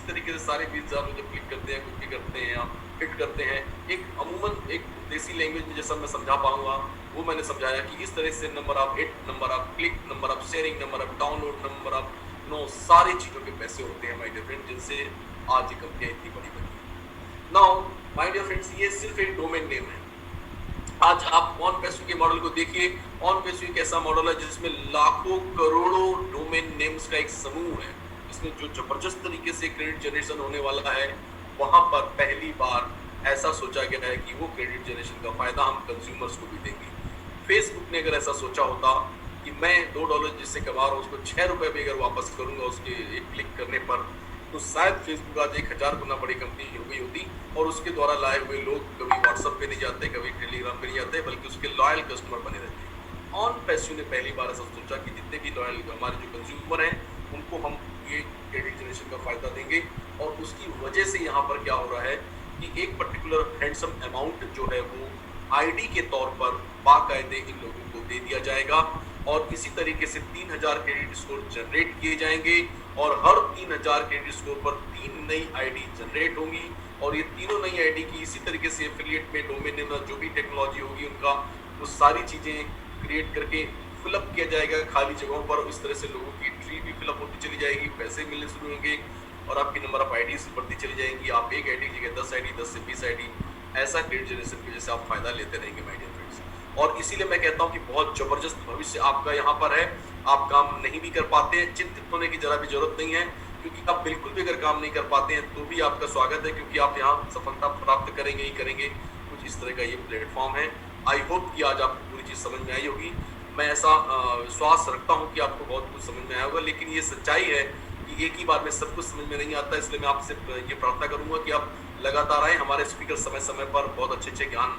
तरीके से सारे 20,000 लोग जब क्लिक करते हैं, कुछ भी करते हैं या हिट करते हैं, एक अमूमन एक देसी लैंग्वेज में जैसा मैं समझा पाऊँगा, वो मैंने समझाया कि इस तरह से number of hit, number of click, number of sharing, number of download, number of सारी चीज़ों के पैसे होते हैं माय डियर फ्रेंड, जिनसे आज ये कंपनियाँ इतनी बड़ी बनी हैं। नाउ माय डियर फ्रेंड्स, ये सिर्फ एक डोमेन नेम है। आज आप ऑनपेस्यू के मॉडल को देखिए। ऑनपेस्यू एक ऐसा मॉडल है जिसमें लाखों करोड़ों डोमेन नेम्स का एक समूह है। इसमें जो जबरदस्त तरीके से क्रेडिट जनरेशन होने वाला है, वहां पर पहली बार ऐसा सोचा गया है कि वो क्रेडिट जनरेशन का फायदा हम कंज्यूमर्स को भी देंगे। फेसबुक ने अगर ऐसा सोचा होता कि मैं $2 जिससे कमा रहा हूँ उसको ₹6 भी अगर वापस करूंगा उसके एक क्लिक करने पर, तो शायद फेसबुक आज 1000 गुना बड़ी कंपनी हो गई होती और उसके द्वारा लाए हुए लोग कभी व्हाट्सएप पे नहीं जाते, कभी टेलीग्राम पे नहीं जाते, बल्कि उसके लॉयल कस्टमर बने रहते। ऑन पैसिव ने पहली बार ऐसा सोचा कि जितने भी लॉयल हमारे जो कंज्यूमर हैं उनको हम ये क्रेडिट जनरेशन का फायदा देंगे। और उसकी वजह से यहाँ पर क्या हो रहा है कि एक पर्टिकुलर हैंडसम अमाउंट जो है वो आईडी के तौर पर बाकायदे इन लोगों को दे दिया जाएगा और इसी तरीके से 3000 क्रेडिट स्कोर जनरेट किए जाएंगे और हर 3000 क्रेडिट स्कोर पर 3 नई आईडी जनरेट होंगी और ये तीनों नई आईडी की इसी तरीके से एफिलिएट में डोमेन नेम जो भी टेक्नोलॉजी होगी उनका वो सारी चीजें क्रिएट करके फिलअप किया जाएगा खाली जगहों पर। इस तरह से लोगों की ट्री भी फिलअप होती चली जाएगी, पैसे मिलने शुरू होंगे और आपकी नंबर ऑफ आईडी बढ़ती चली जाएंगी। आप एक आईडी की जगह 10 आईडी, 10 से 20 आईडी, ऐसा क्रेडिट जनरेशन की वजह से आप फायदा लेते रहेंगे माय डियर फ्रेंड्स। और इसीलिए मैं कहता हूं कि बहुत जबरदस्त भविष्य आपका यहाँ पर है। आप काम नहीं भी कर पाते हैं, चिंतित होने की जरा भी जरूरत नहीं है, क्योंकि आप बिल्कुल भी अगर काम नहीं कर पाते हैं तो भी आपका स्वागत है, क्योंकि आप यहाँ सफलता प्राप्त करेंगे ही करेंगे। कुछ इस तरह का ये प्लेटफॉर्म है। आई होप कि आज आपको पूरी चीज समझ में आई होगी। मैं ऐसा विश्वास रखता हूँ कि आपको बहुत कुछ समझ में आया होगा, लेकिन ये सच्चाई है कि एक ही बार में सब कुछ समझ में नहीं आता। इसलिए मैं आपसे ये प्रार्थना करूंगा कि आप लगातार आए, हमारे स्पीकर समय समय पर बहुत अच्छे अच्छे ज्ञान